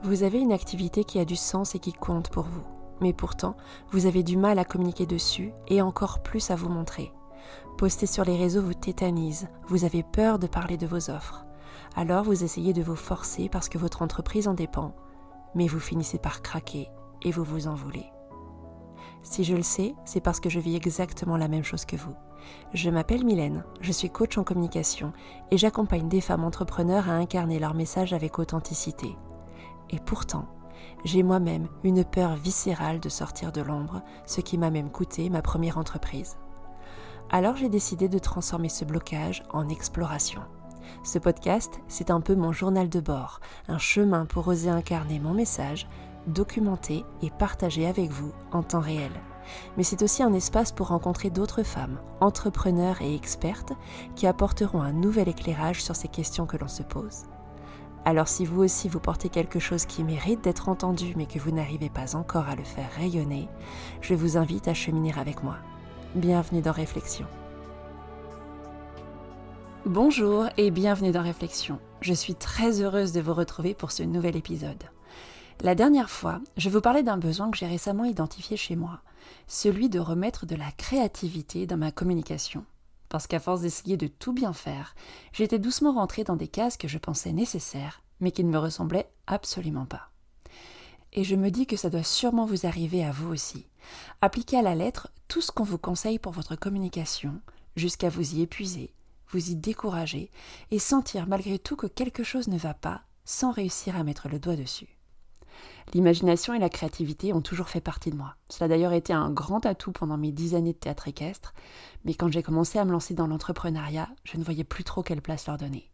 Vous avez une activité qui a du sens et qui compte pour vous, mais pourtant, vous avez du mal à communiquer dessus et encore plus à vous montrer. Poster sur les réseaux vous tétanise, vous avez peur de parler de vos offres. Alors vous essayez de vous forcer parce que votre entreprise en dépend, mais vous finissez par craquer et vous vous en voulez. Si je le sais, c'est parce que je vis exactement la même chose que vous. Je m'appelle Mylène, je suis coach en communication et j'accompagne des femmes entrepreneurs à incarner leur message avec authenticité. Et pourtant, j'ai moi-même une peur viscérale de sortir de l'ombre, ce qui m'a même coûté ma première entreprise. Alors j'ai décidé de transformer ce blocage en exploration. Ce podcast, c'est un peu mon journal de bord, un chemin pour oser incarner mon message, documenter et partager avec vous en temps réel. Mais c'est aussi un espace pour rencontrer d'autres femmes, entrepreneurs et expertes qui apporteront un nouvel éclairage sur ces questions que l'on se pose. Alors si vous aussi vous portez quelque chose qui mérite d'être entendu mais que vous n'arrivez pas encore à le faire rayonner, je vous invite à cheminer avec moi. Bienvenue dans Réflexion. Bonjour et bienvenue dans Réflexion. Je suis très heureuse de vous retrouver pour ce nouvel épisode. La dernière fois, je vous parlais d'un besoin que j'ai récemment identifié chez moi, celui de remettre de la créativité dans ma communication. Parce qu'à force d'essayer de tout bien faire, j'étais doucement rentrée dans des cases que je pensais nécessaires, mais qui ne me ressemblaient absolument pas. Et je me dis que ça doit sûrement vous arriver à vous aussi. Appliquer à la lettre tout ce qu'on vous conseille pour votre communication, jusqu'à vous y épuiser, vous y décourager, et sentir malgré tout que quelque chose ne va pas, sans réussir à mettre le doigt dessus. L'imagination et la créativité ont toujours fait partie de moi. Cela a d'ailleurs été un grand atout pendant mes 10 années de théâtre équestre, mais quand j'ai commencé à me lancer dans l'entrepreneuriat, je ne voyais plus trop quelle place leur donner.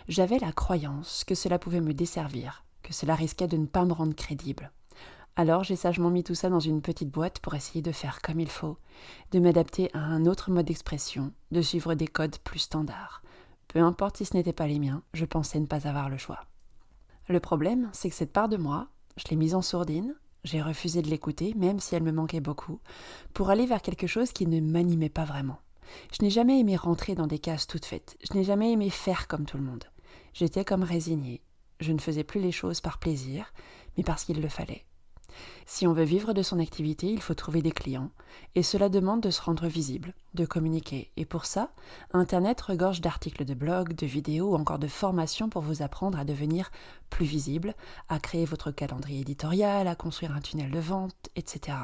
J'avais la croyance que cela pouvait me desservir, que cela risquait de ne pas me rendre crédible. Alors j'ai sagement mis tout ça dans une petite boîte pour essayer de faire comme il faut, de m'adapter à un autre mode d'expression, de suivre des codes plus standards. Peu importe si ce n'était pas les miens, je pensais ne pas avoir le choix. Le problème, c'est que cette part de moi, je l'ai mise en sourdine, j'ai refusé de l'écouter, même si elle me manquait beaucoup, pour aller vers quelque chose qui ne m'animait pas vraiment. Je n'ai jamais aimé rentrer dans des cases toutes faites, je n'ai jamais aimé faire comme tout le monde. J'étais comme résignée, je ne faisais plus les choses par plaisir, mais parce qu'il le fallait. Si on veut vivre de son activité, il faut trouver des clients, et cela demande de se rendre visible, de communiquer. Et pour ça, Internet regorge d'articles de blog, de vidéos ou encore de formations pour vous apprendre à devenir plus visible, à créer votre calendrier éditorial, à construire un tunnel de vente, etc.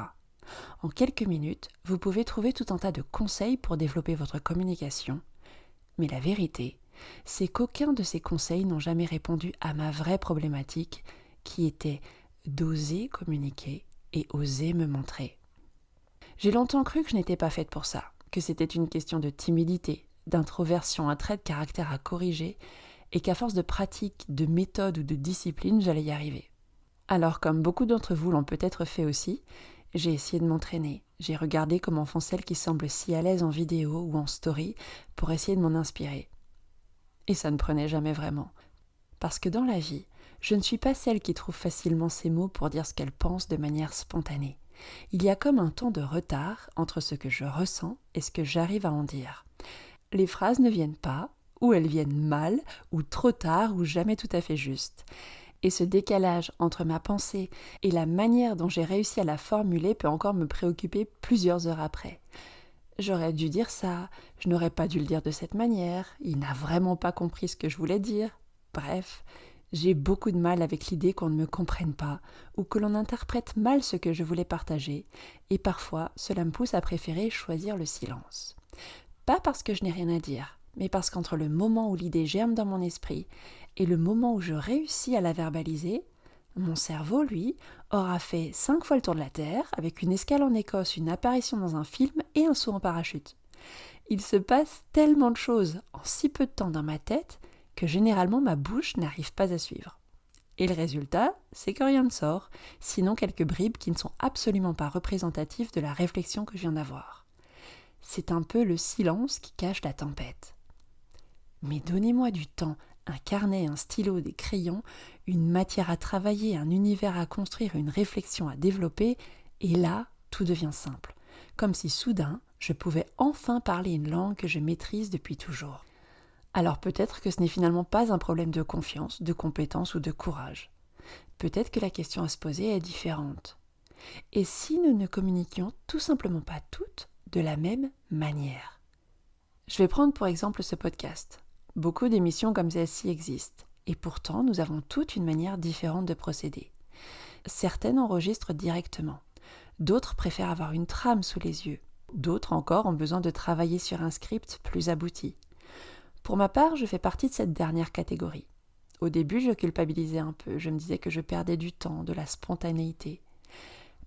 En quelques minutes, vous pouvez trouver tout un tas de conseils pour développer votre communication. Mais la vérité, c'est qu'aucun de ces conseils n'ont jamais répondu à ma vraie problématique, qui était d'oser communiquer et oser me montrer. J'ai longtemps cru que je n'étais pas faite pour ça, que c'était une question de timidité, d'introversion, un trait de caractère à corriger, et qu'à force de pratique, de méthode ou de discipline, j'allais y arriver. Alors, comme beaucoup d'entre vous l'ont peut-être fait aussi, j'ai essayé de m'entraîner. J'ai regardé comment font celles qui semblent si à l'aise en vidéo ou en story pour essayer de m'en inspirer. Et ça ne prenait jamais vraiment. Parce que dans la vie, je ne suis pas celle qui trouve facilement ses mots pour dire ce qu'elle pense de manière spontanée. Il y a comme un temps de retard entre ce que je ressens et ce que j'arrive à en dire. Les phrases ne viennent pas, ou elles viennent mal, ou trop tard, ou jamais tout à fait juste. Et ce décalage entre ma pensée et la manière dont j'ai réussi à la formuler peut encore me préoccuper plusieurs heures après. J'aurais dû dire ça, je n'aurais pas dû le dire de cette manière, il n'a vraiment pas compris ce que je voulais dire. Bref, j'ai beaucoup de mal avec l'idée qu'on ne me comprenne pas ou que l'on interprète mal ce que je voulais partager, et parfois cela me pousse à préférer choisir le silence. Pas parce que je n'ai rien à dire, mais parce qu'entre le moment où l'idée germe dans mon esprit et le moment où je réussis à la verbaliser, mon cerveau, lui, aura fait 5 fois le tour de la Terre, avec une escale en Écosse, une apparition dans un film et un saut en parachute. Il se passe tellement de choses en si peu de temps dans ma tête que généralement ma bouche n'arrive pas à suivre. Et le résultat, c'est que rien ne sort, sinon quelques bribes qui ne sont absolument pas représentatives de la réflexion que je viens d'avoir. C'est un peu le silence qui cache la tempête. Mais donnez-moi du temps, un carnet, un stylo, des crayons, une matière à travailler, un univers à construire, une réflexion à développer, et là, tout devient simple. Comme si soudain, je pouvais enfin parler une langue que je maîtrise depuis toujours. Alors peut-être que ce n'est finalement pas un problème de confiance, de compétence ou de courage. peut-être que la question à se poser est différente. Et si nous ne communiquions tout simplement pas toutes de la même manière? Je vais prendre pour exemple ce podcast. Beaucoup d'émissions comme celle-ci existent, et pourtant nous avons toutes une manière différente de procéder. Certaines enregistrent directement, d'autres préfèrent avoir une trame sous les yeux, d'autres encore ont besoin de travailler sur un script plus abouti. Pour ma part, je fais partie de cette dernière catégorie. Au début, je culpabilisais un peu, je me disais que je perdais du temps, de la spontanéité.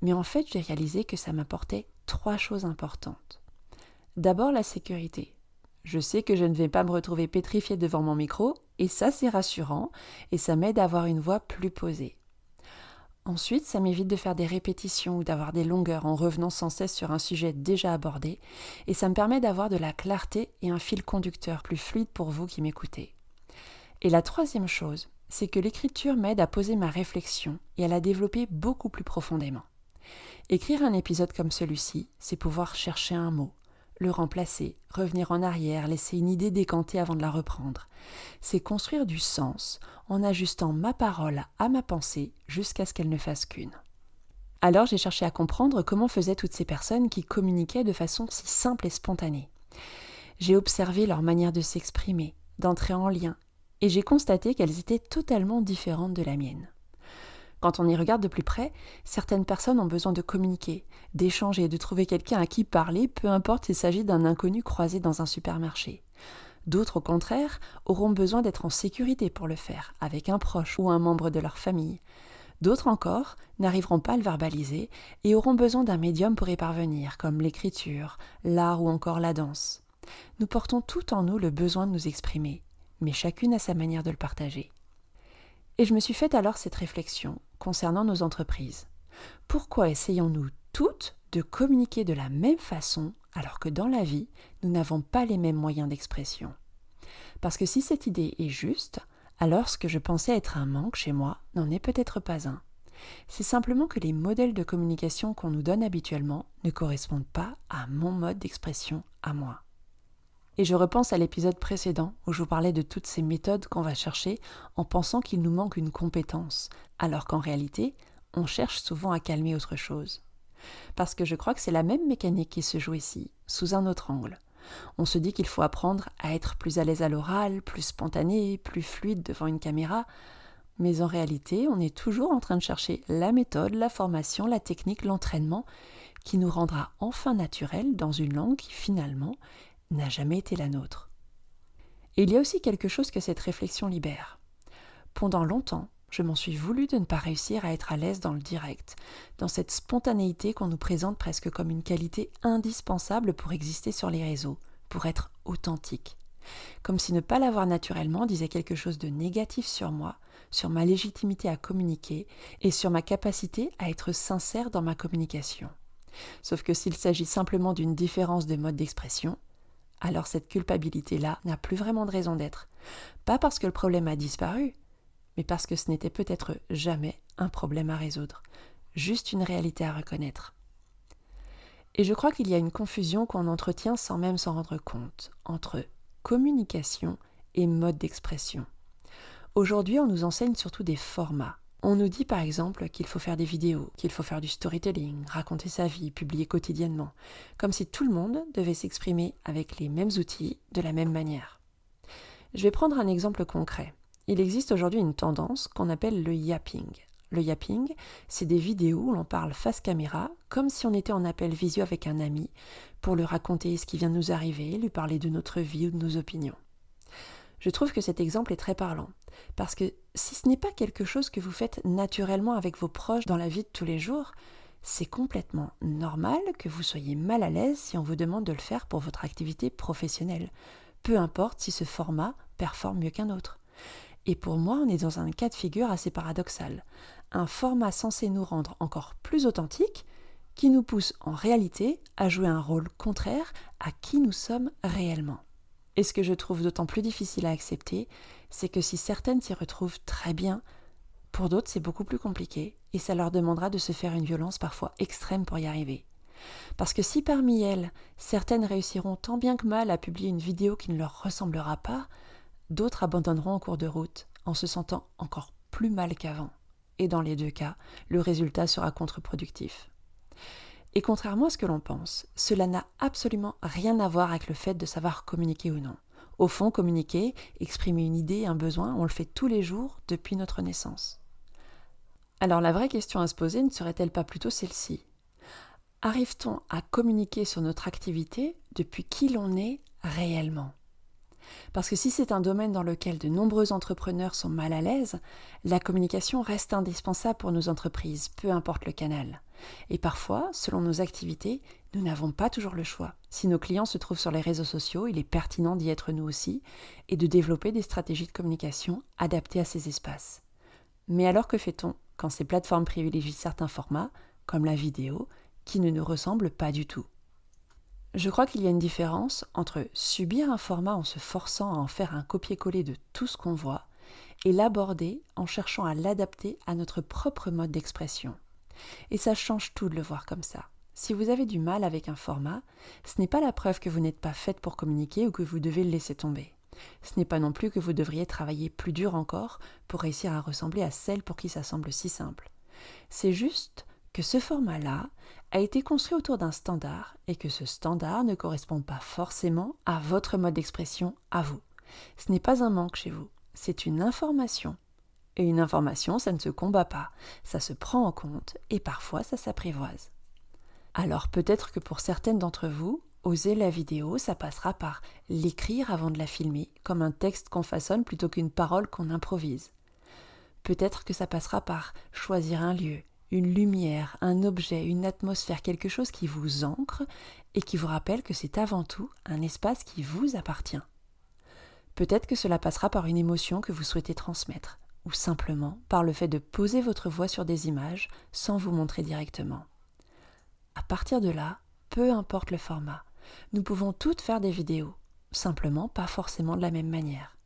Mais en fait, j'ai réalisé que ça m'apportait 3 choses importantes. D'abord, la sécurité. Je sais que je ne vais pas me retrouver pétrifiée devant mon micro, et ça c'est rassurant, et ça m'aide à avoir une voix plus posée. Ensuite, ça m'évite de faire des répétitions ou d'avoir des longueurs en revenant sans cesse sur un sujet déjà abordé, et ça me permet d'avoir de la clarté et un fil conducteur plus fluide pour vous qui m'écoutez. Et la troisième chose, c'est que l'écriture m'aide à poser ma réflexion et à la développer beaucoup plus profondément. Écrire un épisode comme celui-ci, c'est pouvoir chercher un mot, le remplacer, revenir en arrière, laisser une idée décanter avant de la reprendre. C'est construire du sens en ajustant ma parole à ma pensée jusqu'à ce qu'elle ne fasse qu'une. Alors j'ai cherché à comprendre comment faisaient toutes ces personnes qui communiquaient de façon si simple et spontanée. J'ai observé leur manière de s'exprimer, d'entrer en lien, et j'ai constaté qu'elles étaient totalement différentes de la mienne. Quand on y regarde de plus près, certaines personnes ont besoin de communiquer, d'échanger, de trouver quelqu'un à qui parler, peu importe s'il s'agit d'un inconnu croisé dans un supermarché. D'autres, au contraire, auront besoin d'être en sécurité pour le faire, avec un proche ou un membre de leur famille. D'autres encore n'arriveront pas à le verbaliser et auront besoin d'un médium pour y parvenir, comme l'écriture, l'art ou encore la danse. Nous portons tout en nous le besoin de nous exprimer, mais chacune a sa manière de le partager. Et je me suis fait alors cette réflexion concernant nos entreprises. Pourquoi essayons-nous toutes de communiquer de la même façon alors que dans la vie, nous n'avons pas les mêmes moyens d'expression? Parce que si cette idée est juste, alors ce que je pensais être un manque chez moi n'en est peut-être pas un. C'est simplement que les modèles de communication qu'on nous donne habituellement ne correspondent pas à mon mode d'expression à moi. Et je repense à l'épisode précédent où je vous parlais de toutes ces méthodes qu'on va chercher en pensant qu'il nous manque une compétence, alors qu'en réalité, on cherche souvent à calmer autre chose. Parce que je crois que c'est la même mécanique qui se joue ici, sous un autre angle. On se dit qu'il faut apprendre à être plus à l'aise à l'oral, plus spontané, plus fluide devant une caméra, mais en réalité, on est toujours en train de chercher la méthode, la formation, la technique, l'entraînement qui nous rendra enfin naturels dans une langue qui finalement n'a jamais été la nôtre. Et il y a aussi quelque chose que cette réflexion libère. Pendant longtemps, je m'en suis voulu de ne pas réussir à être à l'aise dans le direct, dans cette spontanéité qu'on nous présente presque comme une qualité indispensable pour exister sur les réseaux, pour être authentique. Comme si ne pas l'avoir naturellement disait quelque chose de négatif sur moi, sur ma légitimité à communiquer et sur ma capacité à être sincère dans ma communication. Sauf que s'il s'agit simplement d'une différence de mode d'expression, alors cette culpabilité-là n'a plus vraiment de raison d'être. Pas parce que le problème a disparu, mais parce que ce n'était peut-être jamais un problème à résoudre, juste une réalité à reconnaître. Et je crois qu'il y a une confusion qu'on entretient sans même s'en rendre compte, entre communication et mode d'expression. Aujourd'hui, on nous enseigne surtout des formats. On nous dit par exemple qu'il faut faire des vidéos, qu'il faut faire du storytelling, raconter sa vie, publier quotidiennement, comme si tout le monde devait s'exprimer avec les mêmes outils, de la même manière. Je vais prendre un exemple concret. Il existe aujourd'hui une tendance qu'on appelle le yapping. Le yapping, c'est des vidéos où l'on parle face caméra, comme si on était en appel visio avec un ami, pour lui raconter ce qui vient de nous arriver, lui parler de notre vie ou de nos opinions. Je trouve que cet exemple est très parlant, parce que si ce n'est pas quelque chose que vous faites naturellement avec vos proches dans la vie de tous les jours, c'est complètement normal que vous soyez mal à l'aise si on vous demande de le faire pour votre activité professionnelle, peu importe si ce format performe mieux qu'un autre. Et pour moi, on est dans un cas de figure assez paradoxal, un format censé nous rendre encore plus authentiques, qui nous pousse en réalité à jouer un rôle contraire à qui nous sommes réellement. Et ce que je trouve d'autant plus difficile à accepter, c'est que si certaines s'y retrouvent très bien, pour d'autres c'est beaucoup plus compliqué et ça leur demandera de se faire une violence parfois extrême pour y arriver. Parce que si parmi elles, certaines réussiront tant bien que mal à publier une vidéo qui ne leur ressemblera pas, d'autres abandonneront en cours de route en se sentant encore plus mal qu'avant. et dans les deux cas, le résultat sera contre-productif. Et contrairement à ce que l'on pense, cela n'a absolument rien à voir avec le fait de savoir communiquer ou non. Au fond, communiquer, exprimer une idée, un besoin, on le fait tous les jours depuis notre naissance. Alors la vraie question à se poser ne serait-elle pas plutôt celle-ci ? Arrive-t-on à communiquer sur notre activité depuis qui l'on est réellement ? Parce que si c'est un domaine dans lequel de nombreux entrepreneurs sont mal à l'aise, la communication reste indispensable pour nos entreprises, peu importe le canal. Et parfois, selon nos activités, nous n'avons pas toujours le choix. Si nos clients se trouvent sur les réseaux sociaux, il est pertinent d'y être nous aussi et de développer des stratégies de communication adaptées à ces espaces. Mais alors que fait-on quand ces plateformes privilégient certains formats, comme la vidéo, qui ne nous ressemblent pas du tout ? Je crois qu'il y a une différence entre subir un format en se forçant à en faire un copier-coller de tout ce qu'on voit et l'aborder en cherchant à l'adapter à notre propre mode d'expression. Et ça change tout de le voir comme ça. Si vous avez du mal avec un format, ce n'est pas la preuve que vous n'êtes pas faite pour communiquer ou que vous devez le laisser tomber. Ce n'est pas non plus que vous devriez travailler plus dur encore pour réussir à ressembler à celle pour qui ça semble si simple. C'est juste que ce format-là a été construit autour d'un standard et que ce standard ne correspond pas forcément à votre mode d'expression à vous. Ce n'est pas un manque chez vous, c'est une information. Et une information, ça ne se combat pas, ça se prend en compte et parfois ça s'apprivoise. Alors peut-être que pour certaines d'entre vous, oser la vidéo, ça passera par l'écrire avant de la filmer, comme un texte qu'on façonne plutôt qu'une parole qu'on improvise. Peut-être que ça passera par choisir un lieu, une lumière, un objet, une atmosphère, quelque chose qui vous ancre et qui vous rappelle que c'est avant tout un espace qui vous appartient. Peut-être que cela passera par une émotion que vous souhaitez transmettre, ou simplement par le fait de poser votre voix sur des images sans vous montrer directement. À partir de là, peu importe le format, nous pouvons toutes faire des vidéos, simplement pas forcément de la même manière.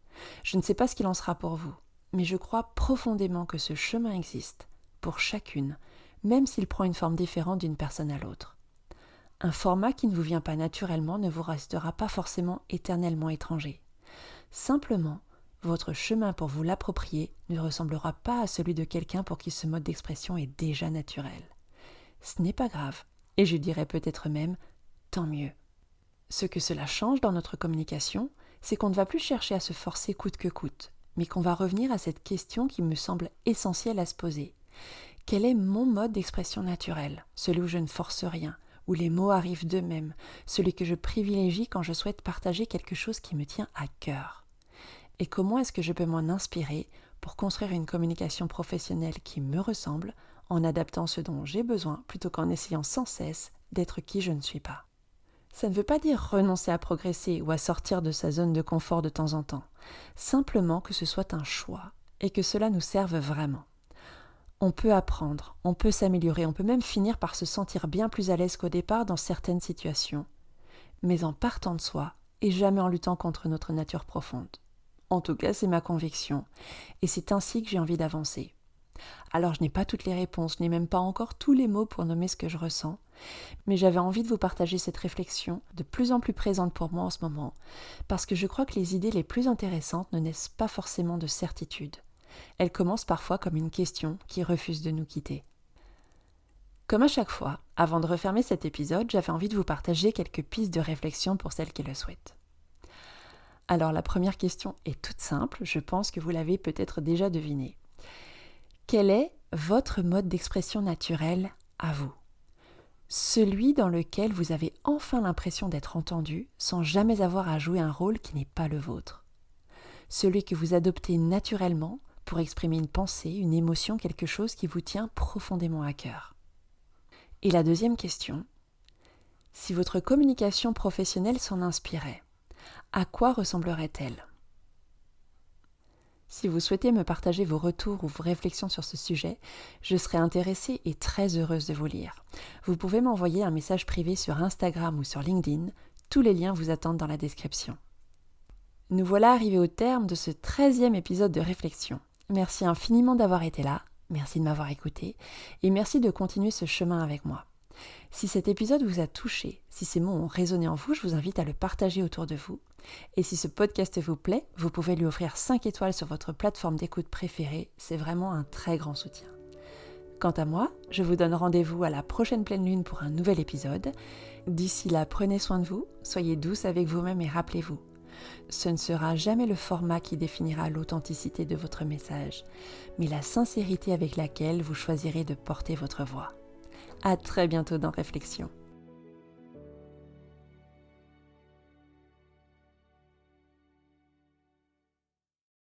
Je ne sais pas ce qu'il en sera pour vous, mais je crois profondément que ce chemin existe, pour chacune, même s'il prend une forme différente d'une personne à l'autre. Un format qui ne vous vient pas naturellement ne vous restera pas forcément éternellement étranger. Simplement, votre chemin pour vous l'approprier ne ressemblera pas à celui de quelqu'un pour qui ce mode d'expression est déjà naturel. Ce n'est pas grave, et je dirais peut-être même tant mieux. Ce que cela change dans notre communication, c'est qu'on ne va plus chercher à se forcer coûte que coûte, mais qu'on va revenir à cette question qui me semble essentielle à se poser. Quel est mon mode d'expression naturel, celui où je ne force rien, où les mots arrivent d'eux-mêmes, celui que je privilégie quand je souhaite partager quelque chose qui me tient à cœur ? Et comment est-ce que je peux m'en inspirer pour construire une communication professionnelle qui me ressemble, en adaptant ce dont j'ai besoin plutôt qu'en essayant sans cesse d'être qui je ne suis pas. Ça ne veut pas dire renoncer à progresser ou à sortir de sa zone de confort de temps en temps, simplement que ce soit un choix et que cela nous serve vraiment. On peut apprendre, on peut s'améliorer, on peut même finir par se sentir bien plus à l'aise qu'au départ dans certaines situations, mais en partant de soi et jamais en luttant contre notre nature profonde. En tout cas, c'est ma conviction, et c'est ainsi que j'ai envie d'avancer. Alors, je n'ai pas toutes les réponses, je n'ai même pas encore tous les mots pour nommer ce que je ressens, mais j'avais envie de vous partager cette réflexion de plus en plus présente pour moi en ce moment, parce que je crois que les idées les plus intéressantes ne naissent pas forcément de certitude. Elles commencent parfois comme une question qui refuse de nous quitter. Comme à chaque fois, avant de refermer cet épisode, j'avais envie de vous partager quelques pistes de réflexion pour celles qui le souhaitent. Alors la première question est toute simple, je pense que vous l'avez peut-être déjà deviné. Quel est votre mode d'expression naturel à vous ? Celui dans lequel vous avez enfin l'impression d'être entendu sans jamais avoir à jouer un rôle qui n'est pas le vôtre. Celui que vous adoptez naturellement pour exprimer une pensée, une émotion, quelque chose qui vous tient profondément à cœur. Et la deuxième question, si votre communication professionnelle s'en inspirait, à quoi ressemblerait-elle ? Si vous souhaitez me partager vos retours ou vos réflexions sur ce sujet, je serai intéressée et très heureuse de vous lire. Vous pouvez m'envoyer un message privé sur Instagram ou sur LinkedIn. Tous les liens vous attendent dans la description. Nous voilà arrivés au terme de ce 13e épisode de Réflexion. Merci infiniment d'avoir été là, merci de m'avoir écouté et merci de continuer ce chemin avec moi. Si cet épisode vous a touché, si ces mots ont résonné en vous, je vous invite à le partager autour de vous. Et si ce podcast vous plaît, vous pouvez lui offrir 5 étoiles sur votre plateforme d'écoute préférée, c'est vraiment un très grand soutien. Quant à moi, je vous donne rendez-vous à la prochaine pleine lune pour un nouvel épisode. D'ici là, prenez soin de vous, soyez douce avec vous-même et rappelez-vous, ce ne sera jamais le format qui définira l'authenticité de votre message, mais la sincérité avec laquelle vous choisirez de porter votre voix. À très bientôt dans Réflexion.